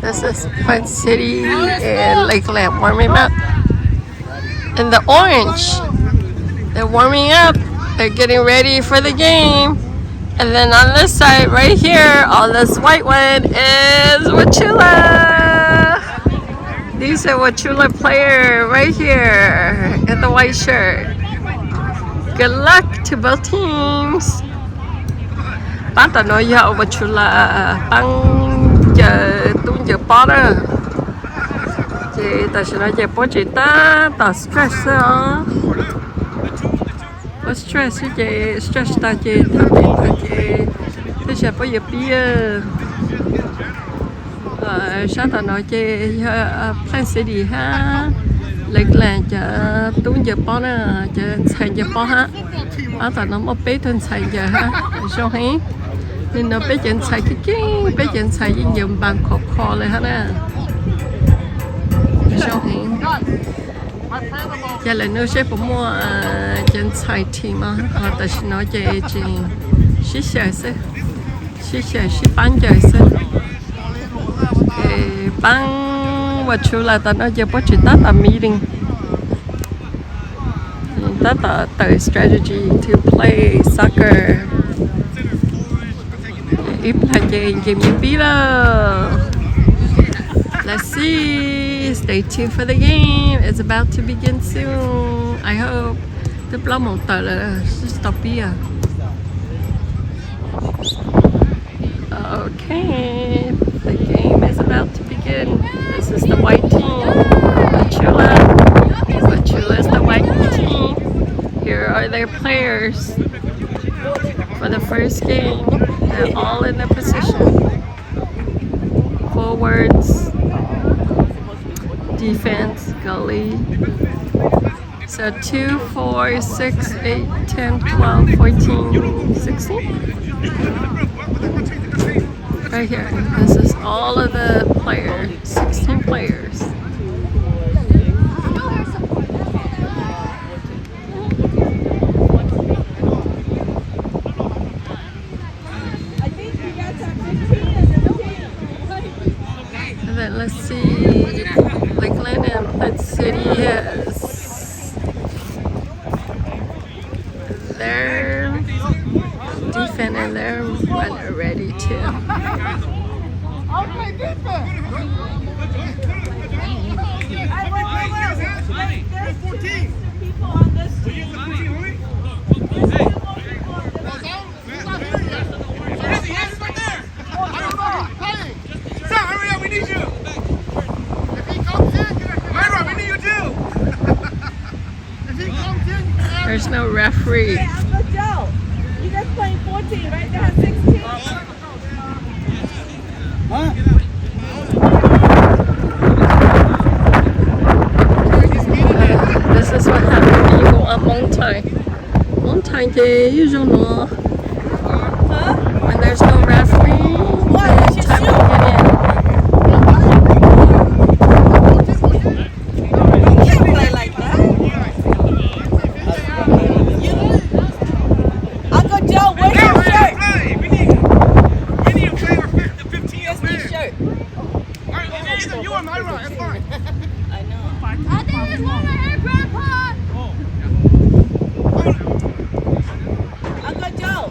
This is Plant City and Lakeland warming up. And the orange, they're warming up. They're getting ready for the game. And then on this side right here, on this white one is Wauchula. These are Wauchula player right here in the white shirt. Good luck to both teams. Bạn ta nói dạo Wauchula băng chờ tung giờ bỏ đó. Chị ta sẽ nói giờ bỏ chị ta stress đó. Có stress chị stress ta chị thế sẽ bỏ giờ bia. Sao ta nói chị Plant City ha. Lakeland chờ tung giờ bỏ đó chờ xài giờ bỏ ha. Bạn ta nói một bé thân xài giờ ha. Sao hết? Nên nó bé chân xài bé chân xài với nhiều bàn khoเลยha nè. Sao hết? Giờ là nó sẽ bỏ mua chân xài thì mà họ ta sẽ nói chơi xí xài xí bán chơi xí. Bán vật chủ là ta nói chơi bắt chỉ tát là meeting. Tát là the strategy to play soccer. If là chơi game biết đâu. Let's see. Stay tuned for the game. It's about to begin soon. I hope. Tiếp lâu một tờ là stop here. Okay. The game is about to begin. This is the white team. Wauchula. Wauchula is the white team. Here are their players for the first game. They're all in their position. Forwards, defense, goalie. So 2, 4, 6, 8, 10, 12, 14, 16. Right here. This is all of the players, 16 players. And then let's see, Lakeland and Plant City has their defense and their runner ready too. Okay, defense. There's 14 people on this team. Hurry up, we need you. If he comes in, Myra, we need you too. If he comes in, There's no referee. Hey, Uncle Joe, you just playing 14, right? They have 16. Huh? This is what happens when you go up Mountain. Mountain thì usual when there's no referee, What? You should time to shoot. get in. You can't play like that. Uncle Joe, where's your shirt? We need a player for 15 Where's your shirt? All right, either you or Myra, it's fine. I know. I think there's one right here, Grandpa. Uncle Joe,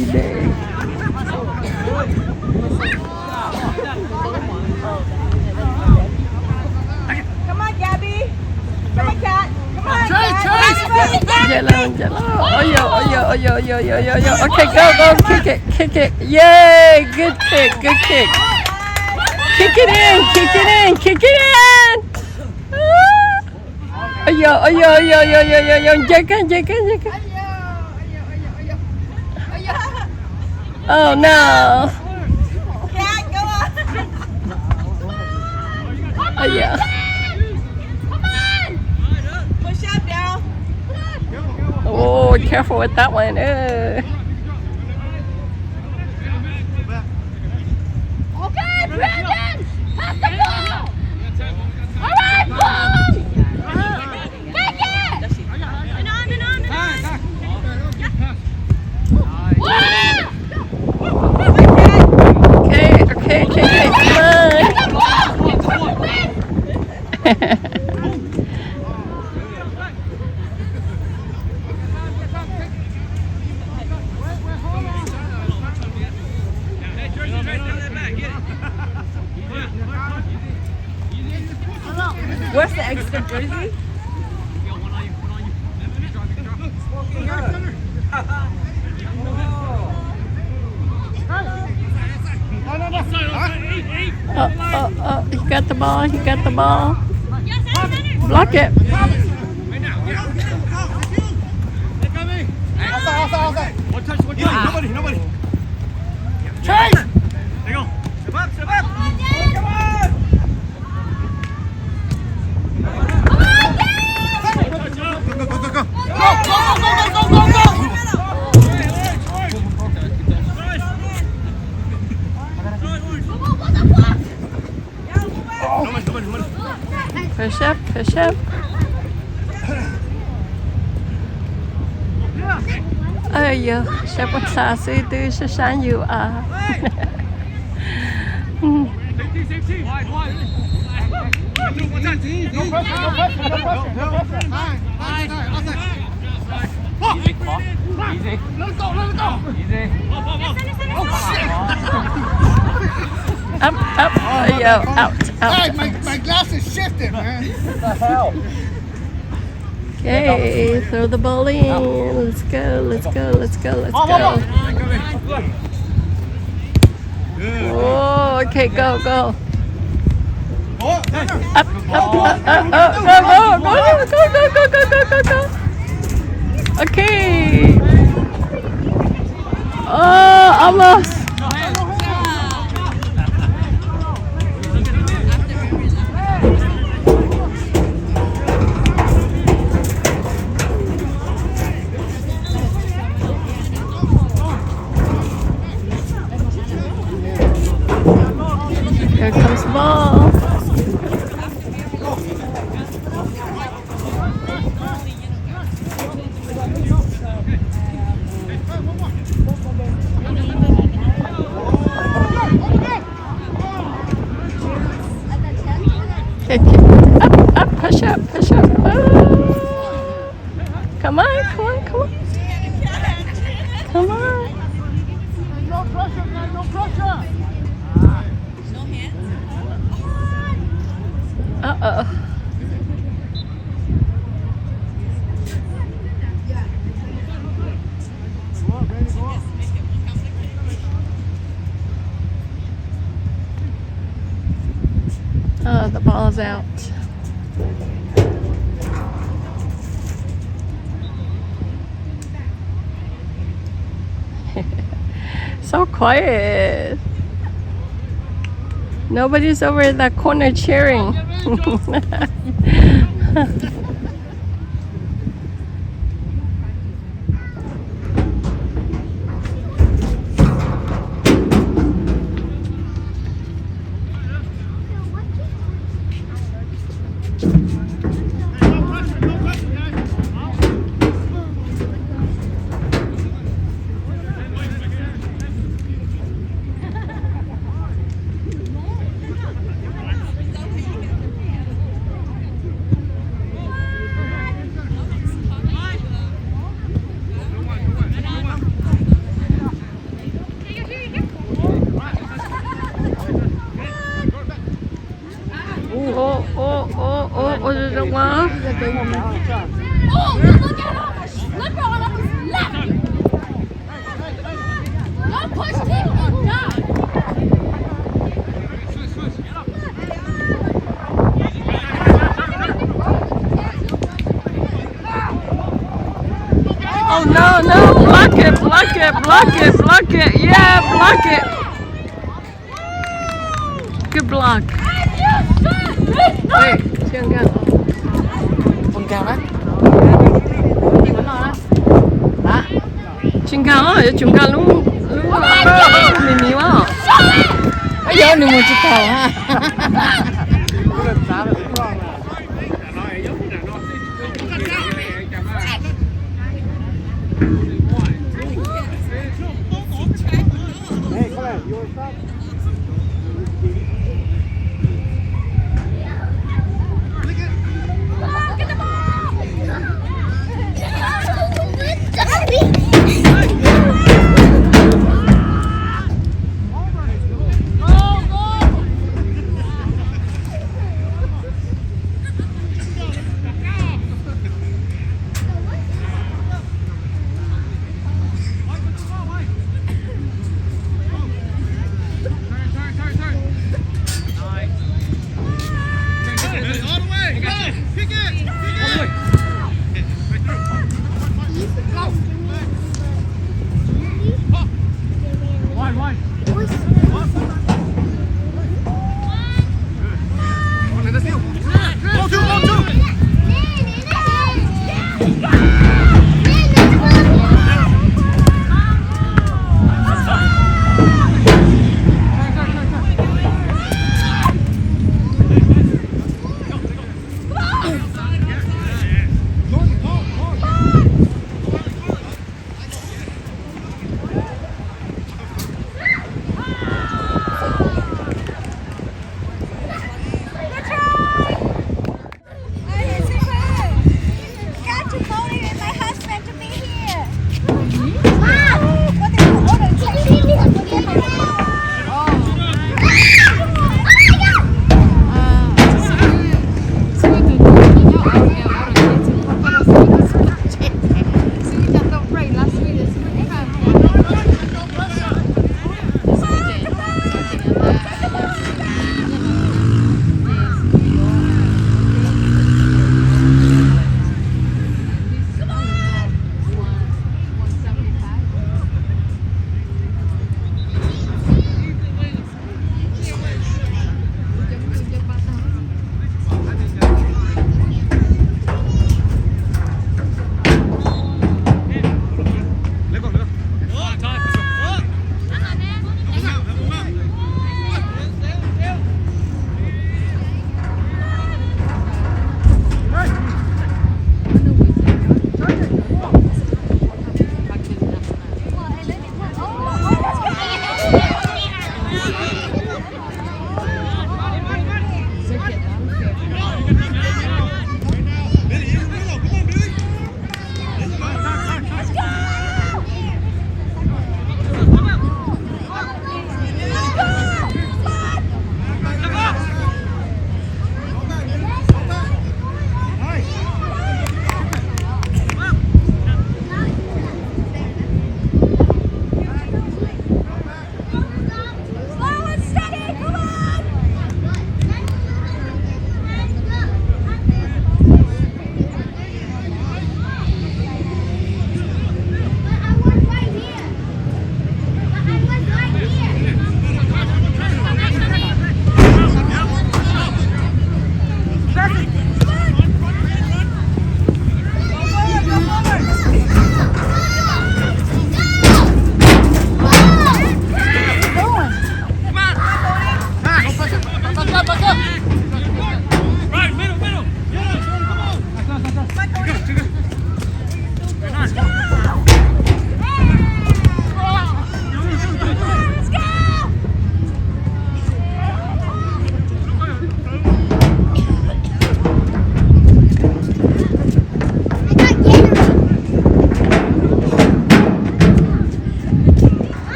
every day. Come on, Gabby. Come on, cat. Come on, Chase, cat. chase. Jello, jello. Oh, yo. Okay, go, kick it. Yay, good kick. Kick it in. Oh, yo. Jagan. Oh, no. Cat, go on. Oh, yeah. Push up, Daryl. Oh, careful with that one. Okay, Brandon! Pass the ball! All right, boom! Take it! And on. Okay, come on. Where's the extra jersey? Oh, he got the ball. Block it. Outside. One touch. Nobody. Chase! There you go. Step up. Come on! Push up. Ơi giờ sẽ bắt xa sư tư sẽ sáng nhiều à. Safety. Wide. No pressure. Easy. Let it go. Easy. Up. Out. Hey, my glass is shifting, man. What the hell? Okay, throw the ball in. Let's go. Oh, okay, go. Up. Go. Okay. Oh, almost. Here comes the ball. Up, push up. Oh. Come on. No pressure, man. No pressure. Uh-oh. Oh, the ball's out. So quiet. Nobody's over in that corner cheering. ออกมา Oh, look at him! Slipper on his left! Don't push him or die! Oh no, no, block it, block it, block it, block it. Yeah, block it. Good block. Wait, siang kan. Con cao đó. Chừng cao á, chừng cao luôn mì mì quá. Bây giờ đừng muốn chụp cầu ha.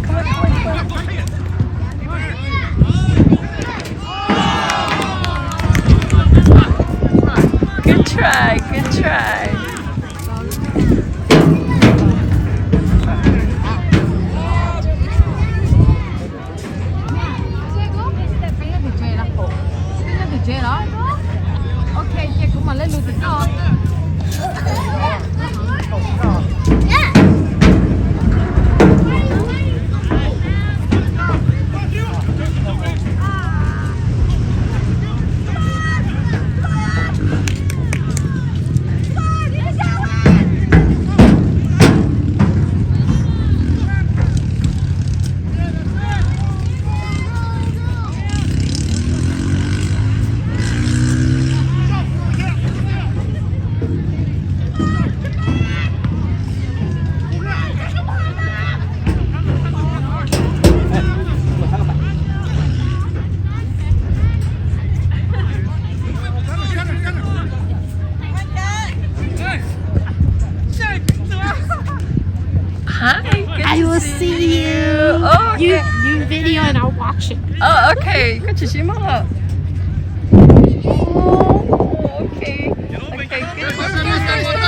come on, come on, come on. Good try, good try. Ok, chị cũng mà lên lùi tỉnh rồi. Hi, good I to will see see you. Oh, okay. You video and I'll watch it. Oh, okay. Good to see you. Oh, okay. Okay, good to see you.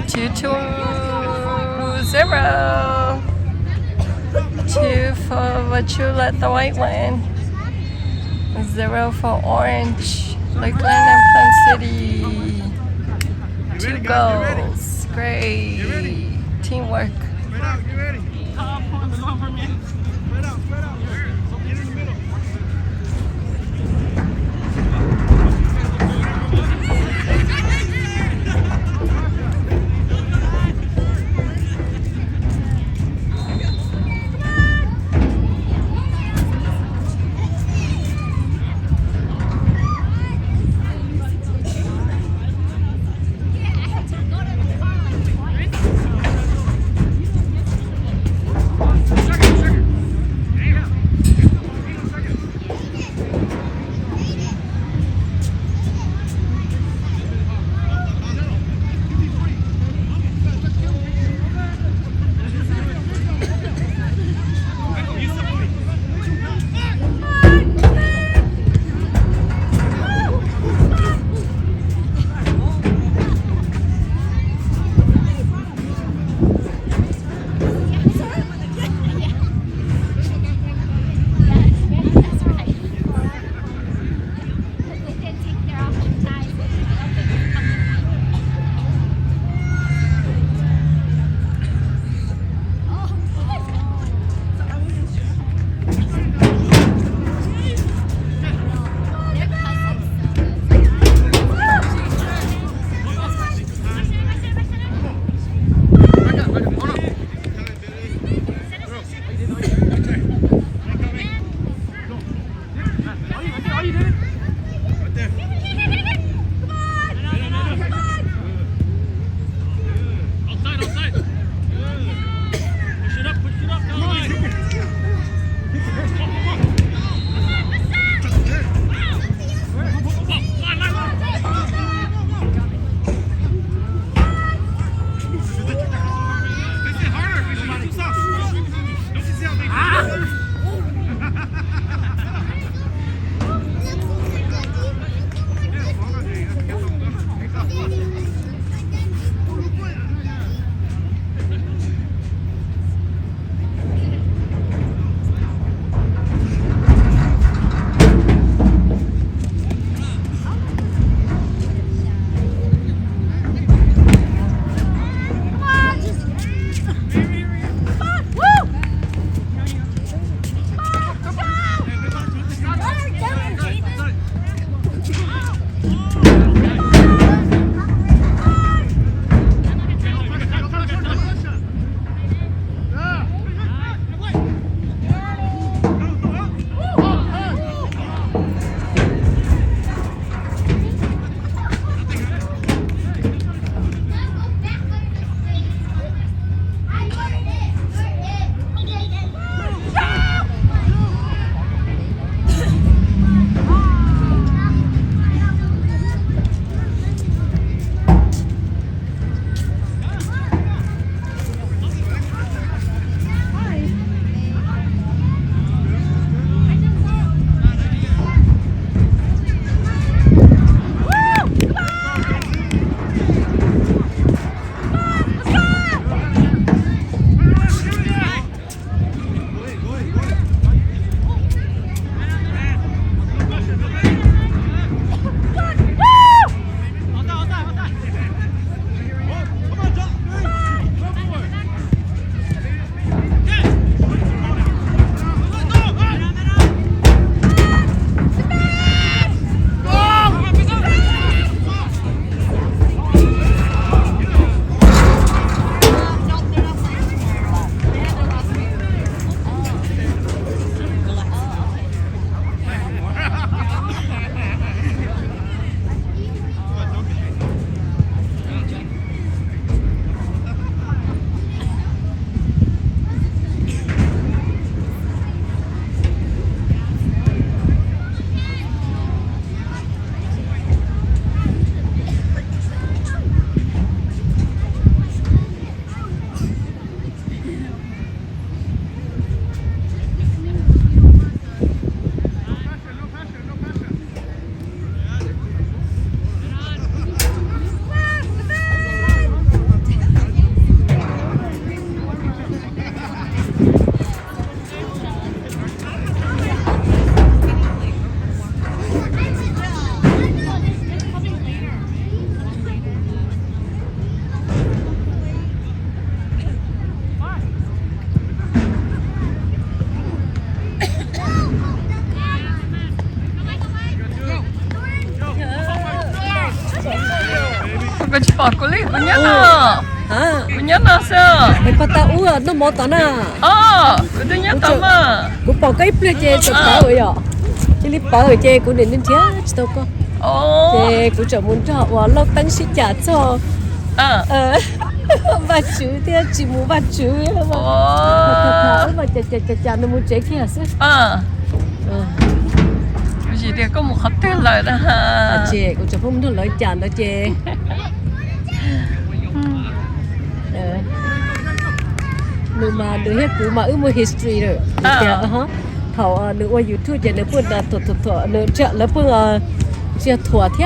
Two to 0. 2 for Wauchula, the white one. 0 for Orange, Lakeland and Plant City. 2 goals. Great. Teamwork. Spread out, get ready. Spread out, spread out. Get in the middle. Second. có chỉ bỏ cô lý của nhá nó à của nhá nó sao cái bắt ta uống nó mò tao na của tôi nhá tao mà cũng bỏ cái plei chơi cho tao rồi à chỉ lý bỏ rồi chơi cũng nên nên thiếu tao có chơi cũng chẳng muốn cho và lo tăng sĩ trả cho bà chú thì chỉ muốn bà chú mà chả nó muốn chơi kia sao gì thì có một hộp tiền lại đó ha chị cũng chẳng không được nói chán đó chị nếu mà được hết cũ mà một history rồi thảo nữa qua YouTube chị nữa bữa là thọ nữa chợ là bữa chưa thua thế